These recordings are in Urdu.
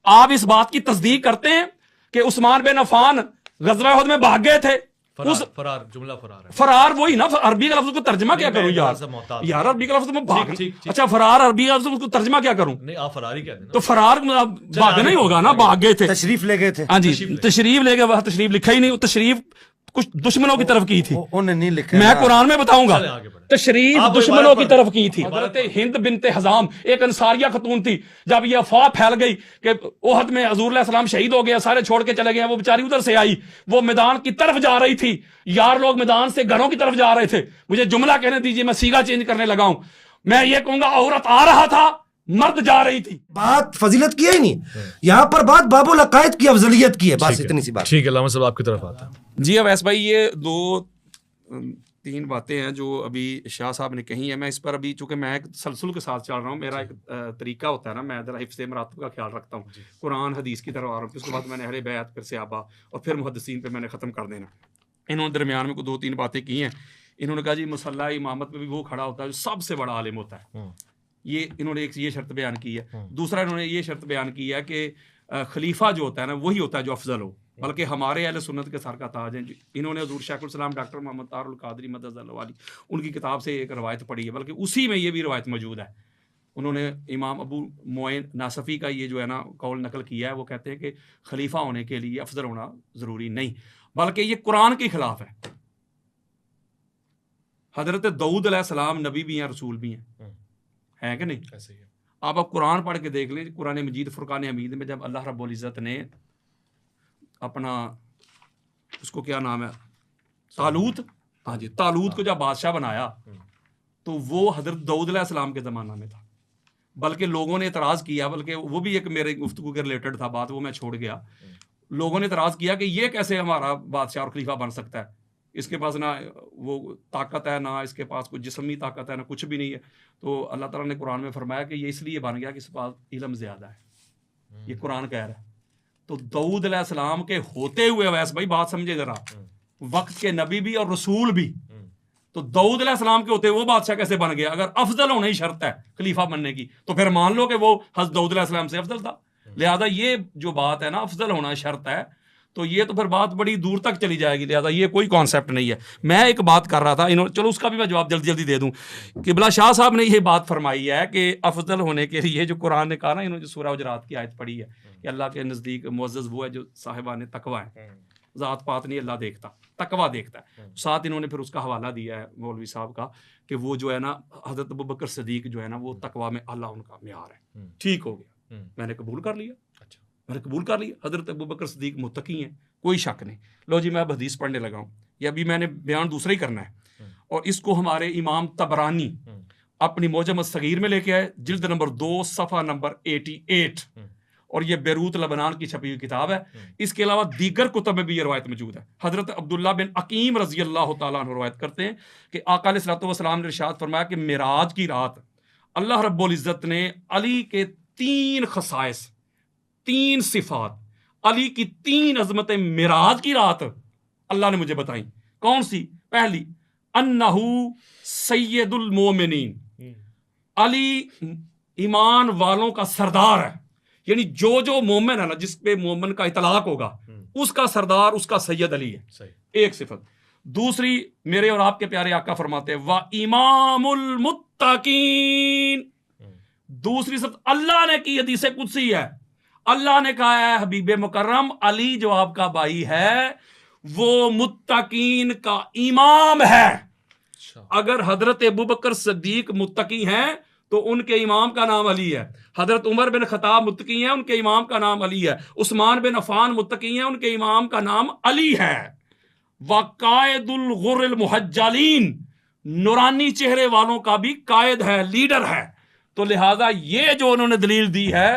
آپ اس بات کی تصدیق کرتے ہیں کہ عثمان بن عفان غزوہ احد میں بھاگ گئے تھے؟ فرار جملہ فرار ہے. فرار وہی نا، عربی کا لفظ کو ترجمہ کیا کروں یار عربی کا لفظ میں بھاگ. اچھا فرار عربی کا لفظ کو ترجمہ کیا کروں؟ نہیں آپ فرار ہی کہتے ہیں تو فرار بھاگنا ہی ہوگا نا، بھاگ گئے تھے، تشریف لے گئے تھے. ہاں جی تشریف لے گئے، وہاں تشریف لکھا ہی نہیں، تشریف کچھ دشمنوں کی طرف کی تھی، انہیں نہیں لکھا. میں قرآن میں بتاؤں گا. تشریف دشمنوں کی طرف کی تھی. حضرت ہند بنت حزام ایک انصاریہ خاتون تھی، جب یہ افواہ پھیل گئی کہ احد میں حضور علیہ السلام شہید ہو گیا، سارے چھوڑ کے چلے گئے، وہ بیچاری ادھر سے آئی، وہ میدان کی طرف جا رہی تھی، یار لوگ میدان سے گھروں کی طرف جا رہے تھے. مجھے جملہ کہنے دیجیے، میں سیگا چینج کرنے لگا ہوں. میں یہ کہوں گا عورت آ رہا تھا، مرد جا رہی تھی. بات فضیلت کی ہے ہی نہیں یہاں پر، بات باب العقائد کی افضلیت کی ہے، بس اتنی سی بات. ٹھیک ہے علامہ صاحب آپ کی طرف آتا ہے. جی اویس بھائی، یہ 2-3 باتیں ہیں جو ابھی شاہ صاحب نے کہی ہیں. میں اس پر ابھی چونکہ میں ایک تسلسل کے ساتھ چل رہا ہوں، میرا ایک طریقہ ہوتا ہے نا، میں ذرا حفظ مراتب کا خیال رکھتا ہوں. قرآن حدیث کی طرف آ رہا ہوں، پھر اس کے بعد میں نے اہل بیت، پھر صحابہ، اور پھر محدثین پہ میں نے ختم کر دینا. انہوں نے درمیان میں 2-3 باتیں کی ہیں. انہوں نے کہا جی مسلح امامت میں بھی وہ کھڑا ہوتا ہے جو سب سے بڑا عالم ہوتا ہے. یہ انہوں نے ایک یہ شرط بیان کی ہے. دوسرا انہوں نے یہ شرط بیان کی ہے کہ خلیفہ جو ہوتا ہے نا وہی ہوتا ہے جو افضل ہو، بلکہ ہمارے اہل سنت کے سر کا تاج ہیں. انہوں نے حضور شیخ الاسلام ڈاکٹر محمد طاہر القادری مدد اللہ علی ان کی کتاب سے ایک روایت پڑھی ہے، بلکہ اسی میں یہ بھی روایت موجود ہے. انہوں نے امام ابو معین ناصفی کا یہ جو ہے نا قول نقل کیا ہے. وہ کہتے ہیں کہ خلیفہ ہونے کے لیے افضل ہونا ضروری نہیں، بلکہ یہ قرآن کے خلاف ہے. حضرت داؤد علیہ السلام نبی بھی ہیں، رسول بھی ہیں کہ نہیں؟ ایسے ہی ہے. آپ قرآن پڑھ کے دیکھ لیں، قرآن مجید فرقان حمید میں جب اللہ رب العزت نے اپنا اس کو کیا نام ہے طالوت، ہاں جی طالوت کو جب بادشاہ بنایا تو وہ حضرت داؤد علیہ السلام کے زمانہ میں تھا. بلکہ لوگوں نے اعتراض کیا، بلکہ وہ بھی ایک میرے گفتگو کے ریلیٹڈ تھا بات، وہ میں چھوڑ گیا. لوگوں نے اعتراض کیا کہ یہ کیسے ہمارا بادشاہ اور خلیفہ بن سکتا ہے، اس کے پاس نہ وہ طاقت ہے، نہ اس کے پاس کوئی جسمی طاقت ہے، نہ کچھ بھی نہیں ہے. تو اللہ تعالیٰ نے قرآن میں فرمایا کہ یہ اس لیے بن گیا کہ اس کے پاس علم زیادہ ہے. یہ قرآن کہہ رہا ہے. تو داؤد علیہ السلام کے ہوتے ہوئے، ویسے بھائی بات سمجھے ذرا، وقت کے نبی بھی اور رسول بھی، تو داؤد علیہ السلام کے ہوتے وہ بادشاہ کیسے بن گیا؟ اگر افضل ہونا ہی شرط ہے خلیفہ بننے کی تو پھر مان لو کہ وہ حضرت داؤد علیہ السلام سے افضل تھا. لہذا یہ جو بات ہے نا افضل ہونا شرط ہے، تو یہ تو پھر بات بڑی دور تک چلی جائے گی. لہذا یہ کوئی کانسیپٹ نہیں ہے. میں ایک بات کر رہا تھا، چلو اس کا بھی میں جواب جلدی جلدی دے دوں. قبلہ شاہ صاحب نے یہ بات فرمائی ہے کہ افضل ہونے کے لیے جو قرآن نے کہا نا، انہوں نے جو سورہ حجرات کی آیت پڑھی ہے کہ اللہ کے نزدیک معزز وہ ہے جو صاحبان تقویٰ ہے. ذات پات نہیں اللہ دیکھتا، تقویٰ دیکھتا ہے. ساتھ انہوں نے پھر اس کا حوالہ دیا ہے مولوی صاحب کا کہ وہ جو ہے نا حضرت ابوبکر صدیق جو ہے نا وہ تقویٰ میں اللہ ان کا معیار ہے. ٹھیک ہو گیا، میں نے قبول کر لیا. میں نے قبول کر لیا حضرت ابوبکر صدیق متقی ہیں، کوئی شک نہیں. لو جی میں اب حدیث پڑھنے لگا ہوں، یہ ابھی میں نے بیان دوسرا ہی کرنا ہے، اور اس کو ہمارے امام طبرانی اپنی معجم الصغیر میں لے کے آئے، جلد نمبر 2 صفحہ نمبر 88، اور یہ بیروت لبنان کی چھپی ہوئی کتاب ہے. اس کے علاوہ دیگر کتب میں بھی یہ روایت موجود ہے. حضرت عبداللہ بن عقیم رضی اللہ تعالیٰ عنہ روایت کرتے ہیں کہ آقا علیہ الصلوۃ والسلام نے ارشاد فرمایا کہ معراج کی رات اللہ رب العزت نے علی کے 3 خصائص، 3 صفات، علی کی 3 عظمتیں معراج کی رات اللہ نے مجھے بتائیں. کون سی؟ پہلی، انہو سید المومنین، علی ایمان والوں کا سردار ہے. یعنی جو مومن ہے نا، جس پہ مومن کا اطلاق ہوگا، اس کا سردار، اس کا سید علی ہے. ایک صفت. دوسری، میرے اور آپ کے پیارے آقا فرماتے ہیں وَإِمَامُ الْمُتَّقِينَ. دوسری صفت اللہ نے کی، حدیث قدسی ہے. اللہ نے کہا ہے حبیب مکرم علی جو آپ کا بھائی ہے وہ متقین کا امام ہے. اگر حضرت ابوبکر صدیق متقی ہیں تو ان کے امام کا نام علی ہے. حضرت عمر بن خطاب متقی ہیں، ان کے امام کا نام علی ہے. عثمان بن عفان متقی ہیں، ان کے امام کا نام علی ہے. وقائد الغر المحجلین، نورانی چہرے والوں کا بھی قائد ہے، لیڈر ہے. تو لہذا یہ جو انہوں نے دلیل دی ہے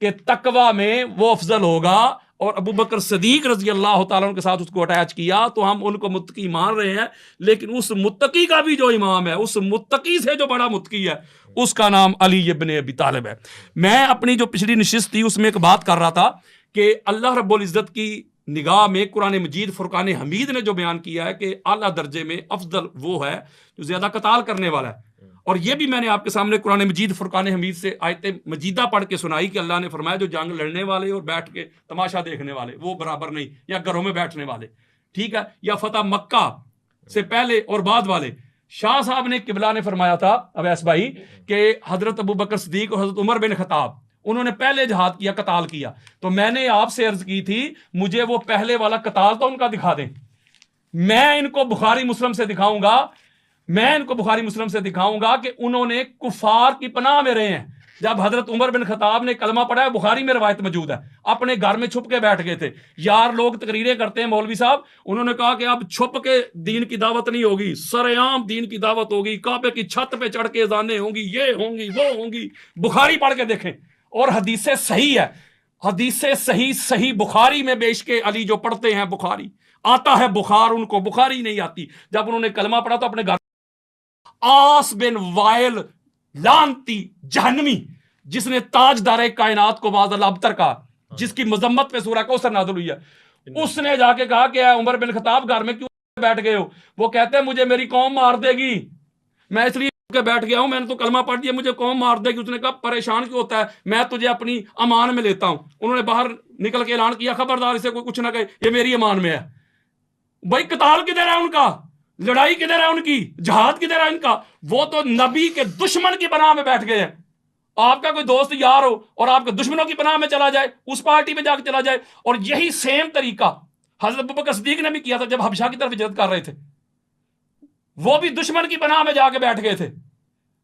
کہ تقویٰ میں وہ افضل ہوگا، اور ابوبکر صدیق رضی اللہ تعالیٰ عنہ کے ساتھ اس کو اٹیچ کیا، تو ہم ان کو متقی مان رہے ہیں. لیکن اس متقی کا بھی جو امام ہے، اس متقی سے جو بڑا متقی ہے، اس کا نام علی ابن ابی طالب ہے. میں اپنی جو پچھلی نشست تھی اس میں ایک بات کر رہا تھا کہ اللہ رب العزت کی نگاہ میں قرآن مجید فرقان حمید نے جو بیان کیا ہے کہ اعلیٰ درجے میں افضل وہ ہے جو زیادہ قتال کرنے والا ہے، اور یہ بھی میں نے آپ کے سامنے قرآن مجید فرقان حمید سے آیت مجیدہ پڑھ کے سنائی کہ اللہ نے فرمایا جو جنگ لڑنے والے اور بیٹھ کے تماشا دیکھنے والے وہ برابر نہیں، یا گھروں میں بیٹھنے والے، ٹھیک ہے، یا فتح مکہ سے پہلے اور بعد والے. شاہ صاحب نے قبلہ نے فرمایا تھا اویس بھائی کہ حضرت ابو بکر صدیق اور حضرت عمر بن خطاب انہوں نے پہلے جہاد کیا، قتال کیا. تو میں نے آپ سے عرض کی تھی مجھے وہ پہلے والا قتال تو ان کا دکھا دیں، میں ان کو بخاری مسلم سے دکھاؤں گا، میں ان کو بخاری مسلم سے دکھاؤں گا کہ انہوں نے کفار کی پناہ میں رہے ہیں. جب حضرت عمر بن خطاب نے کلمہ پڑھا ہے، بخاری میں روایت موجود ہے، اپنے گھر میں چھپ کے بیٹھ گئے تھے. یار لوگ تقریریں کرتے ہیں مولوی صاحب، انہوں نے کہا کہ اب چھپ کے دین کی دعوت نہیں ہوگی، سر عام دین کی دعوت ہوگی، کعبے کی چھت پہ چڑھ کے اذانیں ہوں گی، یہ ہوں گی وہ ہوں گی. بخاری پڑھ کے دیکھیں، اور حدیث صحیح ہے، حدیث صحیح بخاری میں بیش کے علی جو پڑھتے ہیں بخاری آتا ہے بخار، ان کو بخاری نہیں آتی. جب انہوں نے کلمہ پڑھا تو اپنے گھر آس بن وائل لانتی جہنمی جس نے تاجدار کائنات کو معاذ اللہ ابتر کہا، جس کی مذمت پہ سورہ کوثر نازل ہوئی ہے، اس نے جا کے کہا کہ اے عمر بن خطاب گھر میں کیوں بیٹھ گئے ہو؟ وہ کہتے ہیں مجھے میری قوم مار دے گی، میں اس لیے کے بیٹھ گیا ہوں، میں نے تو کلمہ پڑھ دیا، مجھے قوم مار دے گی. اس نے کہا پریشان کیوں ہوتا ہے، میں تجھے اپنی امان میں لیتا ہوں. انہوں نے باہر نکل کے اعلان کیا خبردار اسے کوئی کچھ نہ کہے، یہ میری امان میں ہے. بھائی قتال کدھر ہے ان کا، لڑائی کدھر ہے ان کی، جہاد کدھر ہے ان کا؟ وہ تو نبی کے دشمن کی پناہ میں بیٹھ گئے ہیں. آپ کا کوئی دوست یار ہو اور آپ کے دشمنوں کی پناہ میں چلا جائے، اس پارٹی میں جا کے چلا جائے. اور یہی سیم طریقہ حضرت ابوبکر صدیق نے بھی کیا تھا جب حبشہ کی طرف ہجرت کر رہے تھے، وہ بھی دشمن کی پناہ میں جا کے بیٹھ گئے تھے.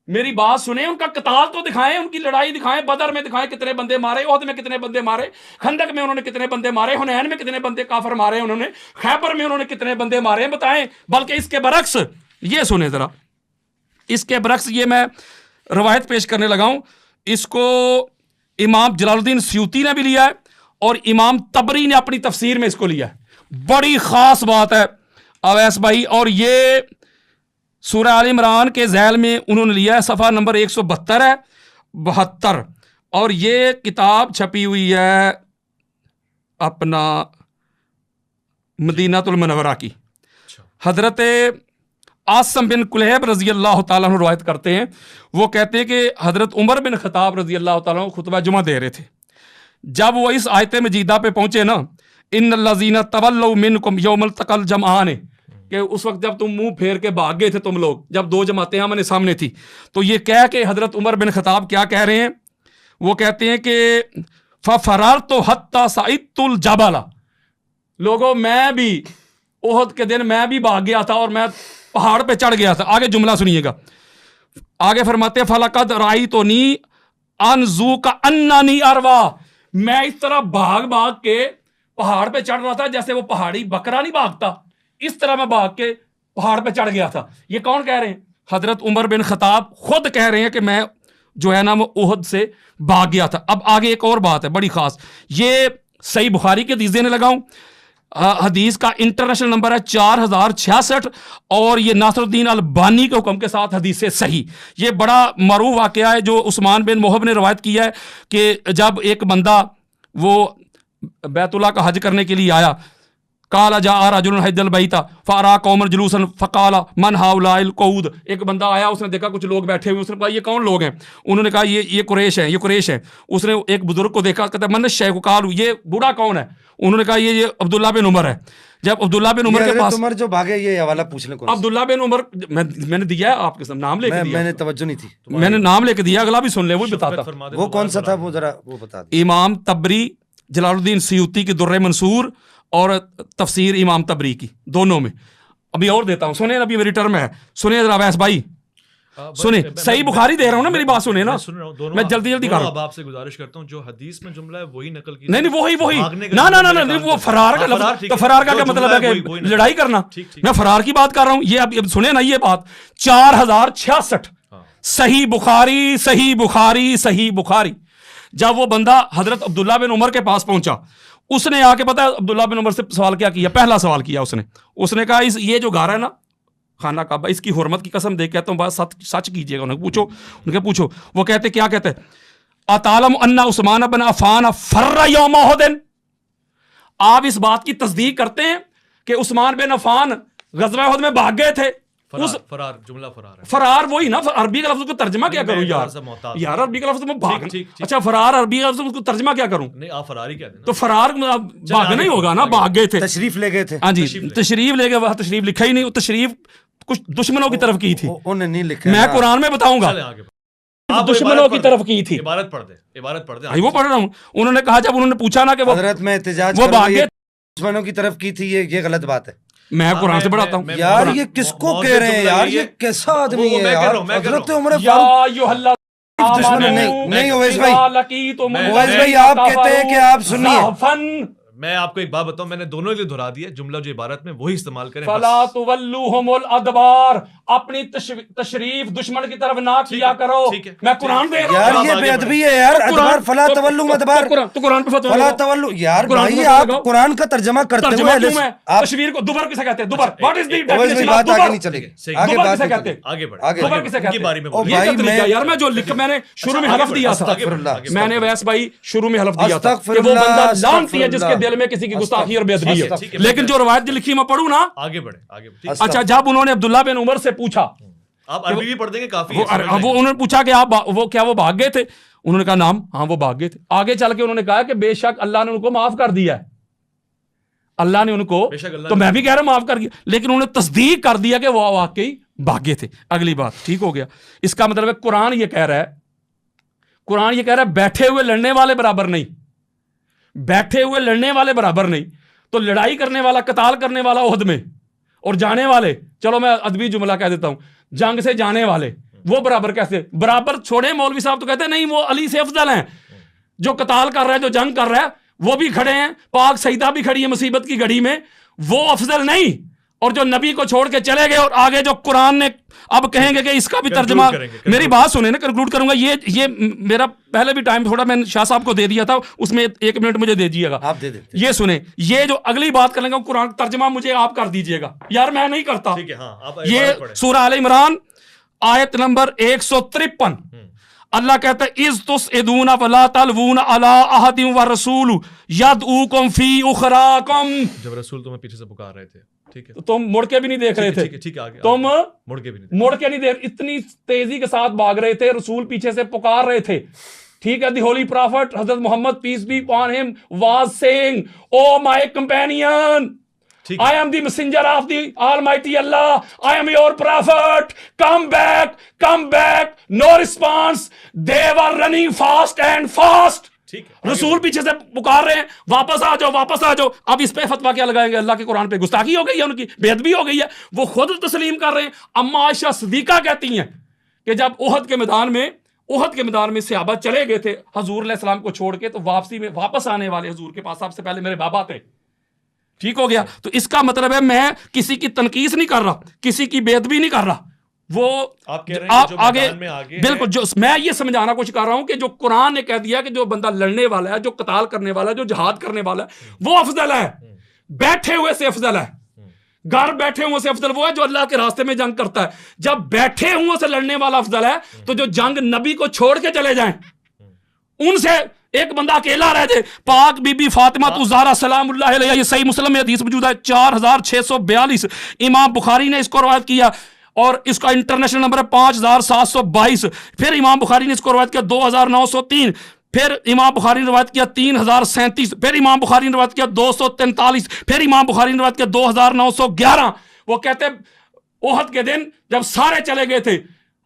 میری بات سنیں، ان کا قتال تو دکھائیں، ان کی لڑائی دکھائیں، بدر میں دکھائیں کتنے بندے مارے، احد میں کتنے بندے مارے، خندق میں انہوں نے کتنے بندے مارے، حنین میں کتنے بندے کافر مارے انہوں نے، خیبر میں انہوں نے کتنے بندے مارے بتائیں. بلکہ اس کے برعکس یہ سنیں ذرا، اس کے برعکس یہ میں روایت پیش کرنے لگا ہوں، اس کو امام جلال الدین سیوطی نے بھی لیا ہے اور امام طبری نے اپنی تفسیر میں اس کو لیا ہے. بڑی خاص بات ہے اویس بھائی، اور یہ سورہ آل عمران کے ذیل میں انہوں نے لیا ہے، صفحہ نمبر 172 ہے 72، اور یہ کتاب چھپی ہوئی ہے اپنا مدینہ المنورہ کی. حضرت عاصم بن کلیب رضی اللہ تعالیٰ عنہ روایت کرتے ہیں، وہ کہتے ہیں کہ حضرت عمر بن خطاب رضی اللہ تعالیٰ عنہ خطبہ جمعہ دے رہے تھے. جب وہ اس آیت مجیدہ پہ پہنچے نا، ان الذین تولوا منکم یوم التقى الجمعان، کہ اس وقت جب تم منہ پھیر کے بھاگ گئے تھے تم لوگ، جب دو جماعتیں آمنے سامنے تھی، تو یہ کہہ کے حضرت عمر بن خطاب کیا کہہ رہے ہیں؟ وہ کہتے ہیں کہ فَفَرَرْتُ حَتَّى صَعِدْتُ الْجَبَلَ، لوگوں میں بھی احد کے دن میں بھی بھاگ گیا تھا اور میں پہاڑ پہ چڑھ گیا تھا. آگے جملہ سنیے گا، آگے فرماتے ہیں فَلَقَدْ رَأَيْتُنِي أَنْزُو كَأَنَّنِي أَرْوَى، میں اس طرح بھاگ کے پہاڑ پہ چڑھ رہا تھا جیسے وہ پہاڑی بکرا نہیں بھاگتا، اس طرح میں بھاگ کے پہاڑ پہ چڑھ گیا تھا. یہ کون کہہ رہے ہیں؟ حضرت عمر بن خطاب خود کہہ رہے ہیں کہ میں جو ہے نا وہ احد سے بھاگ گیا تھا. اب آگے ایک اور بات ہے بڑی خاص، یہ صحیح بخاری کے حدیث دینے لگا ہوں، حدیث کا انٹرنیشنل نمبر ہے 4066، اور یہ ناصر الدین البانی کے حکم کے ساتھ حدیث صحیح. یہ بڑا معروف واقعہ ہے جو عثمان بن محب نے روایت کیا ہے کہ جب ایک بندہ وہ بیت اللہ کا حج کرنے کے لیے آیا، قال جاء رجل حج البیت فارا قوما جلوسا فقال من هؤلاء القعود، ایک بندہ آیا، اس نے دیکھا کچھ لوگ بیٹھے ہوئے، اس نے کہا یہ کون لوگ ہیں؟ انہوں نے کہا یہ قریش ہیں، یہ قریش ہیں. اس نے ایک بزرگ کو دیکھا، کہتا من الشیخ، قالوا یہ بوڑھا کون ہے؟ انہوں نے کہا یہ عبداللہ بن عمر ہے. جب عبداللہ بن عمر کے پاس عمر جو بھاگے، یہ حوالہ پوچھنے کو عبداللہ بن عمر میں نے دیا ہے آپ کے سامنے، نام لے کے دیا، میں نے توجہ نہیں تھی، میں نے نام لے کے دیا، اگلا بھی سن لے، وہ بتاتا. وہ کون سا تھا وہ ذرا وہ بتا دیں. امام طبری جلال الدین سیوطی کی در منصور اور تفسیر امام طبری کی، دونوں میں. ابھی اور دیتا ہوں، سنیں، ابھی میری ٹرم ہے، سنیں ذرا ویس بھائی، سنیں. صحیح بخاری دے رہا ہوں نا، میری بات سنیں نا، میں جلدی کر رہا ہوں. اب آپ سے گزارش کرتا ہوں جو حدیث میں جملہ ہے وہی نقل کی. نہیں وہی نہ وہ فرار کا لفظ، تو فرار کا کیا مطلب ہے کہ لڑائی کرنا؟ میں فرار کی بات کر رہا ہوں. یہ اب سنیں نا، یہ بات 4066 صحیح بخاری. جب وہ بندہ حضرت عبداللہ بن عمر کے پاس پہنچا، اس نے آ کے پتا عبداللہ بن عمر سے سوال کیا؟ پہلا سوال کیا اس نے کہا یہ جو گھر ہے نا خانہ کعبہ، اس کی حرمت کی قسم دے کے کہتا ہوں بات سچ کیجیے گا. ان کے پوچھو. وہ کہتے کیا کہتے اتعلم ان عثمان بن عفان فر یوم احد، آپ اس بات کی تصدیق کرتے ہیں کہ عثمان بن عفان غزوہ احد میں بھاگ گئے تھے؟ فرار جملہ فرار ہے. فرار وہی نا, عربی کا لفظ کو ترجمہ کیا کروں یار عربی کا لفظ میں بھاگ. اچھا فرار عربی کا لفظ اس کو ترجمہ کیا کروں؟ نہیں آپ فرار ہی کہہ دیں. تو فرار بھاگنا ہی ہوگا نا, بھاگ گئے تھے, تشریف لے گئے تھے. ہاں جی تشریف لے گئے, وہاں تشریف لکھا ہی نہیں, وہ تشریف کچھ دشمنوں کی طرف کی تھی, انہوں نے نہیں لکھا. میں قرآن میں بتاؤں گا, دشمنوں کی طرف کی تھی. عبارت پڑھ دیں. وہ پڑھ رہا ہوں. انہوں نے کہا جب انہوں نے پوچھا نا کہ حضرت میں احتجاج وہ بھاگ گئے, دشمنوں کی طرف کی تھی, یہ غلط بات ہے. میں قرآن سے پڑھاتا ہوں. یار یہ کس کو کہہ رہے ہیں یار, یہ کیسا آدمی ہے یار. حضرت عمر یا ایھا اللہ نہیں اویس بھائی آپ کہتے ہیں کہ آپ سنیے, میں آپ کو ایک بات بتاؤں, میں نے دونوں کے لیے دہرا دیا جملہ جو عبارت میں وہی استعمال کریں. فلا تولوہم الادبار, اپنی تشریف دشمن کی طرف نہ کیا کرو. میں قرآن دے رہا ہوں یار, یہ بے ادبی ہے یار. ادبار فلا تولوا ادبار, تو قرآن پہ فتویٰ فلا تولوا. یار بھائی آپ قرآن کا ترجمہ کرتے ہوئے تشویر کو دوبر کسے کہتے ہیں؟ دوبر. What is the definition? بات آگے نہیں چلے گی, آگے بات نہیں چلے گی. آگے بڑھیں. دوبر کسے کہتے بارے میں ہیں؟ یہ طریقہ یار, میں جو لکھ میں نے شروع میں حلف دیا تھا, میں نے ویس بھائی شروع میں حلف دیا تھا کہ وہ بندہ لعنتی ہے جس کے دل میں کسی کی گستاخی اور بے ادبی ہے. لیکن جو روایت لکھی میں پڑھوں نا, آگے بڑھیں. اچھا جب انہوں نے عبداللہ بن عمر سے پوچھا, آپ عربی بھی پڑھ دیں گے کافی, وہ انہوں نے پوچھا کہ آپ وہ کیا وہ بھاگ گئے تھے؟ انہوں نے کہا نام, ہاں وہ بھاگ گئے تھے. آگے چل کے انہوں نے کہا کہ بے شک اللہ نے ان کو معاف کر دیا ہے, اللہ نے ان کو, تو میں بھی کہہ رہا ہوں معاف کر دیا, لیکن انہوں نے تصدیق کر دیا کہ وہ واقعی بھاگے تھے. اگلی بات ٹھیک ہو گیا. اس کا مطلب ہے قرآن یہ کہہ رہا ہے, قرآن یہ کہہ رہا ہے بیٹھے ہوئے لڑنے والے برابر نہیں, بیٹھے ہوئے لڑنے والے برابر نہیں. تو لڑائی کرنے والا, قتال کرنے والا عہد میں, اور جانے والے, چلو میں ادبی جملہ کہہ دیتا ہوں, جنگ سے جانے والے وہ برابر کیسے؟ برابر چھوڑے, مولوی صاحب تو کہتے ہیں نہیں وہ علی سے افضل ہیں. جو قتال کر رہا ہے, جو جنگ کر رہا ہے وہ بھی کھڑے ہیں, پاک سیدہ بھی کھڑی ہے مصیبت کی گھڑی میں, وہ افضل نہیں. اور جو نبی کو چھوڑ کے چلے گئے, اور آگے جو قرآن نے اب کہیں گے کہ اس کا بھی ترجمہ, میری بات سنیں نا, کنکلوڈ کروں گا. یہ میرا پہلے بھی ٹائم تھوڑا میں نے شاہ صاحب کو دے دیا تھا, اس میں 1 منٹ مجھے دے دیجیے گا. آپ دے دیتے. یہ سنیں, یہ جو اگلی بات کریں گا قرآن ترجمہ مجھے آپ کر دیجیے گا یار, میں نہیں کرتا. یہ سورہ آل عمران آیت نمبر 153, اللہ کہتا ہے اذ تسعدون فلا تلوون علی احد والرسول یدعوکم فی اخراکم. جب رسول تمہیں پیچھے سے پکار رہے تھے, ٹھیک ہے, تم مڑ کے بھی نہیں دیکھ رہے تھے, تم مڑ کے نہیں دیکھ, اتنی تیزی کے ساتھ بھاگ رہے تھے, رسول پیچھے سے پکار رہے تھے. ٹھیک ہے, دی ہولی پرافٹ حضرت Muhammad peace be upon him was saying, O my companion, I am the messenger of the Almighty Allah. I am your prophet. Come back. No response. They were running fast and fast. رسول پیچھے سے پکار رہے ہیں, واپس آ جاؤ. اب اس پہ فتویٰ کیا لگائیں گے؟ اللہ کے قرآن پہ گستاخی ہو گئی ہے, ان کی بے ادبی ہو گئی ہے. وہ خود تسلیم کر رہے ہیں. اما عائشہ صدیقہ کہتی ہیں کہ جب احد کے میدان میں صحابہ چلے گئے تھے حضور علیہ السلام کو چھوڑ کے, تو واپسی میں واپس آنے والے حضور کے پاس سب سے پہلے میرے بابا تھے. ٹھیک ہو گیا. تو اس کا مطلب ہے میں کسی کی تنقیص نہیں کر رہا, کسی کی بے ادبی نہیں کر رہا. وہ آپ آگے بالکل, جو میں یہ سمجھانا کوشش کر رہا ہوں کہ جو قرآن نے کہہ دیا کہ جو بندہ لڑنے والا ہے, جو قتال کرنے والا ہے, جو جہاد کرنے والا ہے, وہ افضل ہے. بیٹھے ہوئے سے افضل ہے. گھر بیٹھے ہوئے سے افضل وہ ہے جو اللہ کے راستے میں جنگ کرتا ہے. جب بیٹھے ہوئے سے لڑنے والا افضل ہے, تو جو جنگ نبی کو چھوڑ کے چلے جائیں ان سے ایک بندہ اکیلا رہ جائے. پاک بی بی فاطمہ الزہرا سلام اللہ علیہا, یہ صحیح مسلم میں حدیث موجود ہے 4642. امام بخاری نے اس کو روایت کیا, اور اس کا انٹرنیشنل نمبر ہے 5722. پھر امام بخاری نے اس کو روایت کیا 2903. پھر امام بخاری نے روایت کیا 3037. پھر امام بخاری نے روایت کیا 243. پھر امام بخاری نے روایت کیا 2911. وہ کہتے احد کے دن جب سارے چلے گئے تھے,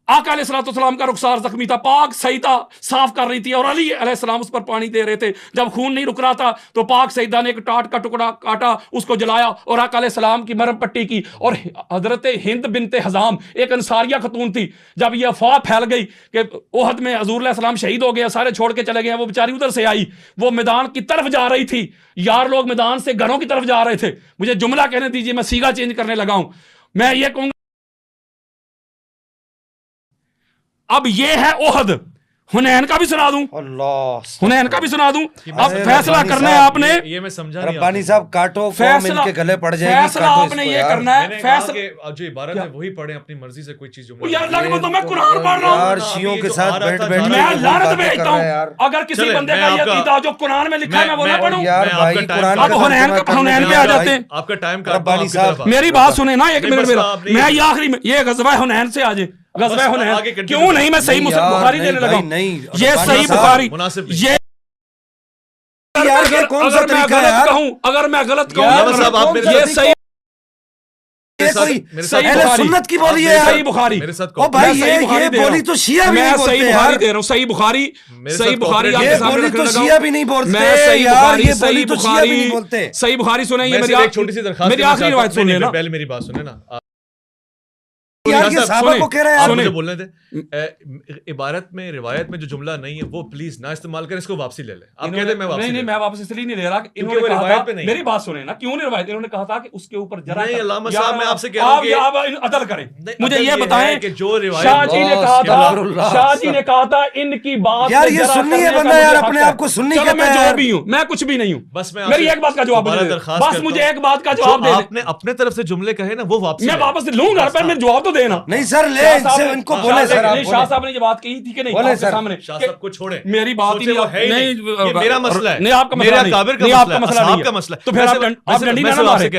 آقا علیہ السلام کا رخسار زخمی تھا, پاک سیدہ صاف کر رہی تھی, اور علی علیہ السلام اس پر پانی دے رہے تھے. جب خون نہیں رک رہا تھا تو پاک سیدہ نے ایک ٹاٹ کا ٹکڑا کاٹا, اس کو جلایا, اور آقا علیہ السلام کی مرہم پٹی کی. اور حضرت ہند بنت حزام ایک انصاریہ خاتون تھی, جب یہ افواہ پھیل گئی کہ احد میں حضور علیہ السلام شہید ہو گیا, سارے چھوڑ کے چلے گئے, وہ بیچاری ادھر سے آئی, وہ میدان کی طرف جا رہی تھی. یار لوگ میدان سے گھروں کی طرف جا رہے تھے. مجھے جملہ کہنے دیجیے, میں سیگا چینج کرنے لگا ہوں. میں یہ کہوں گا اب یہ ہے احد, حنین کا بھی سنا دوں, اللہ حنین کا بھی سنا دوں. اب فیصلہ کرنا ہے آپ نے, یہ میں سمجھا نہیں. ربانی صاحب کاٹو قوم ان کے گلے پڑ جائے گی. فیصلہ آپ نے یہ کرنا ہے, فیصلہ جو عبارت ہے وہی پڑھیں اپنی مرضی سے, کوئی چیز جو یار اللہ کے بندوں میں قرآن پڑھ رہا ہوں یار, شیعوں کے ساتھ بیٹھ بیٹھ میں لعنت بھیجتا ہوں اگر کسی بندے کا یہ عقیدہ جو قرآن میں لکھا ہے میں وہ نہ پڑھوں. یار بھائی قرآن اب حنین پہ آ جاتے ہیں. آپ کا ٹائم ربانی صاحب میری بات سنیں نا ایک منٹ میرا, میں یہ آخری میں یہ غزوہ حنین سے آ جائیں. غزوہ حنین کیوں نہیں, میں صحیح بخاری دینے لگا ہوں, یہ صحیح بخاری, یہ اگر میں غلط کہوں یہ صحیح سنت کی بولی ہے صحیح بخاری. او بھائی یہ بولی تو شیعہ بھی نہیں بولتے صحیح بخاری دے رہا ہوں, صحیح بخاری, صحیح بخاری آپ کے سامنے رکھنے لگا ہوں. شیعہ بھی نہیں بولتے میں صحیح بخاری, صحیح بخاری بخاری, صحیح بخاری سنیں. یہ ایک چھوٹی سی درخواست, میری آخری روایت سن لینا, پہلے میری بات سنیں نا. یار یہ صحابہ کو کہہ رہے ہیں, آپ مجھے بولنے دیں. عبارت میں روایت میں جو جملہ نہیں ہے وہ پلیز نہ استعمال کریں, اس کو واپسی لے لیں. آپ کہتے ہیں میں واپسی نہیں, میں واپس اس لیے نہیں لے رہا کہ انہوں نے کہا تھا, میری بات سنیں نا, کیوں نہیں روایت, انہوں نے کہا تھا کہ اس کے اوپر ذرا نہیں. علامہ صاحب میں آپ سے کہہ رہا ہوں کہ آپ عدل کریں, مجھے یہ بتائیں کہ جو روایت شاہ جی نے کہا تھا, شاہ جی نے کہا تھا ان کی بات یار یہ سننی ہے بندہ, یار اپنے آپ کو سننی کہتا ہے. میں جو بھی ہوں, میں کچھ بھی نہیں ہوں, بس میری ایک بات کا جواب دے, بس مجھے ایک بات کا جواب دے. آپ نے اپنے طرف سے جملے کہے نا وہ واپسی, میں واپس لوں گا, پر میرے جواب تو دینا. نہیں سر لے ان کو بولے سر, شاہ صاحب نے یہ بات کہی تھی کہ نہیں بولے سر, شاہ صاحب کو چھوڑیں, میری بات ہی نہیں, یہ میرا مسئلہ ہے, نہیں آپ کا مسئلہ نہیں, آپ کا مسئلہ نہیں, کا مسئلہ, تو پھر آپ ڈنڈی نہ مارے.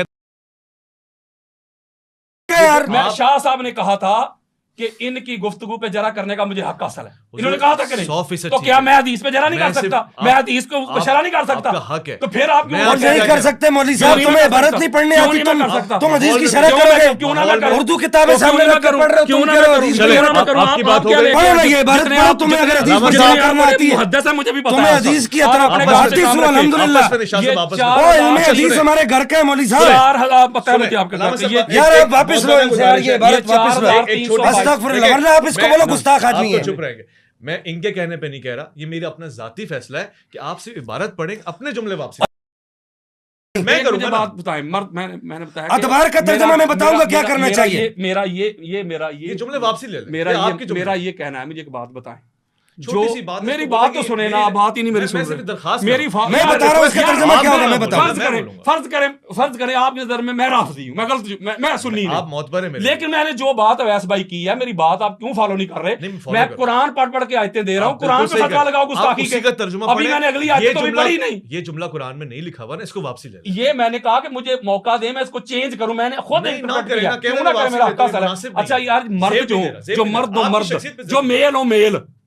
شاہ صاحب نے کہا تھا کہ ان کی گفتگو پہ جرا کرنے کا مجھے حق حاصل ہے, انہوں نے کہا تھا کہ نہیں, تو کیا میں حدیث پہ جرا نہیں کر سکتا, میں حدیث کو شرح نہیں کر سکتا, تو پھر آپ کیوں نہیں کر سکتے مولوی صاحب, تمہیں عبارت نہیں پڑھنے آتی, تم حدیث کی شرح کرو گے, کیوں نہ کروں, اردو کتابیں سامنے رکھ کر پڑھ رہے ہو, کیوں نہ کروں, آپ کی بات ہو گئی, یہ عبارت پڑھو, تمہیں اگر حدیث پر شرح کرنا آتی ہے, محدث ہے مجھے بھی پتہ ہے, تمہیں حدیث کی طرف بھارتی سو الحمدللہ, اوہ علم حدیث ہمارے گھر کا ہے مولوی صاحب. 4000 پتہ ہے مجھے آپ کے یار آپ واپس لو یہ عبارت واپس لو, استغفر اللہ, ورنہ آپ اس کو بولو گستاخ آدمی ہے. چپ رہیں گے, میں ان کے کہنے پہ نہیں کہہ رہا, یہ میرا اپنا ذاتی فیصلہ ہے کہ آپ صرف عبارت پڑھیں, اپنے جملے واپسی. میں کروں گا بات بتائیں, میں نے بتایا ادبار کا ترجمہ میں بتاؤں گا کیا کرنا چاہیے. میرا یہ جملے واپسی لے لیں, میرا یہ کہنا ہے, مجھے ایک بات بتائیں, چھوٹی سی بات, میری بات تو سنیں نا, بات ہی نہیں میری سن رہے, میری میں بتا رہا ہوں اس کا ترجمہ کیا ہوگا, میں بتاؤں. فرض کریں آپ کی نظر میں میں رافضی ہوں, میں غلط, میں سنی آپ معتبر ہیں, لیکن میں نے جو بات اویس بھائی کی ہے, میری بات آپ کیوں فالو نہیں کر رہے, میں قرآن پڑھ کے آیتیں دے رہا ہوں, قرآن پہ فتویٰ لگاؤ گستاخی کے, ابھی میں نے اگلی آیت تو بھی پڑھی نہیں. یہ جملہ قرآن میں نہیں لکھا ہوا نا, اس کو واپسی لے لیں. یہ میں نے کہا کہ مجھے موقع دیں, میں اس کو چینج کروں, میں نے خود انٹرپریٹ کیا, کیوں نہ کرے, میرا حق حاصل ہے. اچھا یار مرد جو مرد جو میل ہو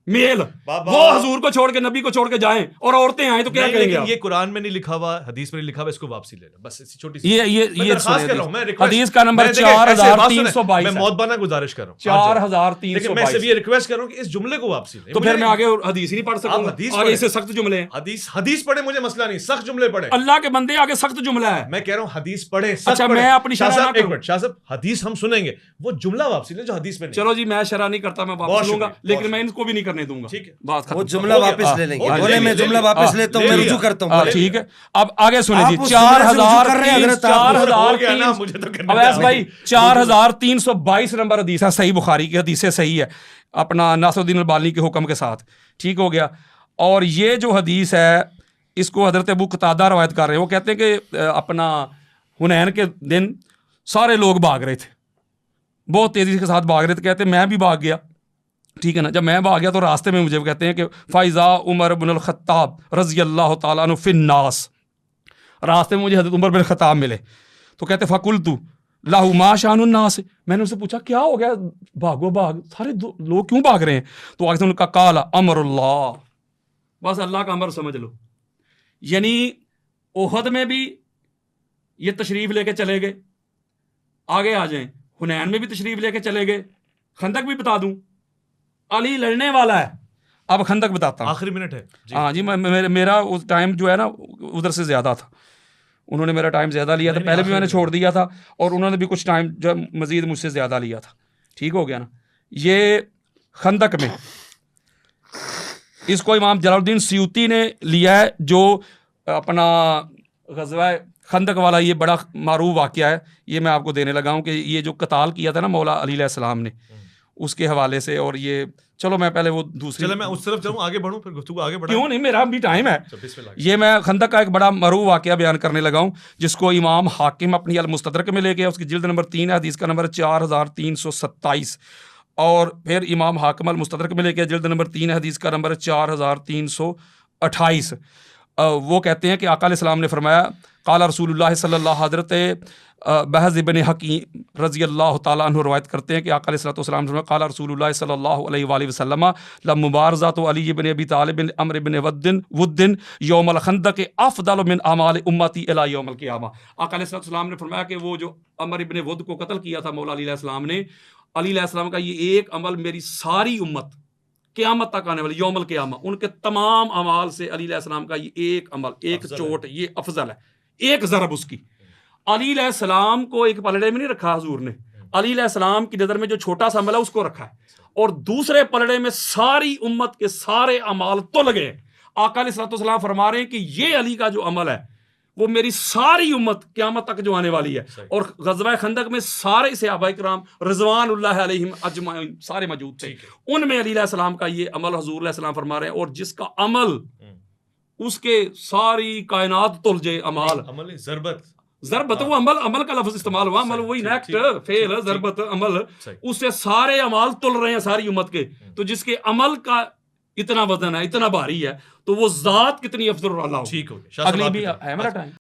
میل وہ حضور کو چھوڑ کے نبی کو چھوڑ کے جائیں اور عورتیں آئیں تو کیا کریں گے. یہ قرآن میں نہیں لکھا ہوا, حدیث میں نہیں لکھا ہوا, اس کو واپسی لے لیں, بس اسی چھوٹی سی یہ حدیث کا نمبر 4322. میں موتبانہ گزارش کر رہا ہوں 4322. میں سے بھی یہ ریکویسٹ کر رہا ہوں کہ اس جملے کو واپسی لیں. تو پھر میں آگے حدیث ہی نہیں پڑھ سکوں گا, آگے اس سے سخت جملے ہیں. حدیث پڑھیں, مجھے مسئلہ نہیں, سخت جملے پڑھیں, اللہ کے بندے آگے سخت جملہ ہے. میں کہہ رہا ہوں حدیث پڑھیں. اچھا میں اپنی شرح نہ کروں, شاہ صاحب حدیث ہم سنیں گے, وہ جملہ واپسی لیں جو حدیث میں نہیں. چلو جی میں شرح نہیں کرتا, میں واپس لوں گا, لیکن میں ان کو بھی نہیں کرنے دوں گا. ٹھیک ہے, وہ جملہ واپس لے لیں گے, بولے میں جملہ واپس لیتا ہوں, میں رجوع کرتا ہوں. ٹھیک ہے, اب آگے سنیں جی. 4322 نمبر حدیث ہے, صحیح بخاری کی حدیث صحیح ہے, اپنا ناصر الدین البانی کے حکم کے ساتھ. ٹھیک ہو گیا. اور یہ جو حدیث ہے اس کو حضرت ابو قتادہ روایت کر رہے ہیں, وہ کہتے ہیں کہ اپنا حنین کے دن سارے لوگ بھاگ رہے تھے, بہت تیزی کے ساتھ بھاگ رہے تھے, کہتے ہیں میں بھی بھاگ گیا. ٹھیک ہے نا, جب میں بھاگ گیا تو راستے میں مجھے کہتے ہیں کہ فائزہ عمر بن الخطاب رضی اللہ تعالیٰ عنہ فی الناس, راستے میں مجھے حضرت عمر بن الخطاب ملے, تو کہتے فقلتو لاہو ما شان الناس, میں نے ان سے پوچھا کیا ہو گیا, بھاگو بھاگ, سارے لوگ کیوں بھاگ رہے ہیں؟ تو آگے سے انہوں نے کہا قال امر اللہ, بس اللہ کا امر سمجھ لو. یعنی احد میں بھی یہ تشریف لے کے چلے گئے, آگے آ جائیں حنین میں بھی تشریف لے کے چلے گئے, خندق بھی بتا دوں, علی لڑنے والا ہے. اب خندق بتاتا ہوں, آخری منٹ ہے. ہاں جی, میرا ٹائم جو ہے نا ادھر سے زیادہ تھا, انہوں نے میرا ٹائم زیادہ لیا تھا, پہلے بھی میں نے چھوڑ دیا تھا, اور انہوں نے بھی کچھ ٹائم جو مزید مجھ سے زیادہ لیا تھا. ٹھیک ہو گیا نا. یہ خندق میں اس کو امام جلال الدین سیوطی نے لیا ہے, جو اپنا غزوہ خندق والا یہ بڑا معروف واقعہ ہے, یہ میں آپ کو دینے لگا ہوں کہ یہ جو قتال کیا تھا نا مولا علی علیہ السلام نے, اس کے حوالے سے. اور یہ چلو میں پہلے وہ دوسری, چلے میں اس طرف جاؤں, آگے بڑھوں, پھر گفتگو آگے بڑھاؤں. کیوں نہیں, میرا بھی ٹائم ہے. بسم اللہ. یہ میں خندق کا ایک بڑا مرو واقعہ بیان کرنے لگا ہوں, جس کو امام حاکم اپنی المستدرک میں لے گیا, اس کی جلد نمبر 3 ہے, حدیث کا نمبر 4327. اور پھر امام حاکم المستدرک میں لے گیا, جلد نمبر 3 ہے, حدیث کا نمبر 4328. وہ کہتے ہیں کہ آقا علیہ السلام نے فرمایا, قال رسول اللہ صلی اللہ, حضرت بحث ابن حکیم رضی اللہ تعالیٰ عنہ روایت کرتے ہیں کہ آقا علیہ السلام نے فرمایا, قال رسول اللہ صلی اللہ علیہ وآلہ وسلم لمبارزۃ علی بن ابی طالب عمرو بن ود یوم الخندق افضل من اعمال امتی الی یوم القیامہ. آقا علیہ السلام نے فرمایا کہ وہ جو عمرو بن ود کو قتل کیا تھا مولا علی علیہ السلام نے, علی علیہ السلام کا یہ ایک عمل میری ساری امت قیامت تک آنے والی یوم القیامہ ان کے تمام اعمال سے علی علیہ السلام کا یہ ایک عمل, ایک چوٹ, یہ افضل ہے, ایک ضرب اس کی. علی علیہ السلام کو ایک پلڑے میں نہیں رکھا حضور نے, علی علیہ السلام کی نظر میں جو چھوٹا سا عمل ہے اس کو رکھا ہے, اور دوسرے پلڑے میں ساری امت کے سارے اعمال تو لگے. آقا علیہ السلام فرما رہے ہیں کہ یہ علی کا جو عمل ہے وہ میری ساری امت قیامت تک جو آنے والی ہے. اور غزوہ خندق میں سارے صحابہ کرام رضوان اللہ علیہم اجمعین سارے موجود تھے, ان میں علی علیہ السلام کا یہ عمل حضور علیہ السلام فرما رہے ہیں, اور جس کا عمل اس کے ساری کائنات تلجے عمل, عمل ضربت وہ عمل کا لفظ استعمال ہوا, عمل وہی نیکٹ فعل ضربت عمل, اس سے سارے اعمال تل رہے ہیں ساری امت کے. تو جس کے عمل کا اتنا وزن ہے, اتنا بھاری ہے, تو وہ ذات کتنی افضل اللہ. ٹھیک ہو گیا, اگلی بھی ہے میرا ٹائم.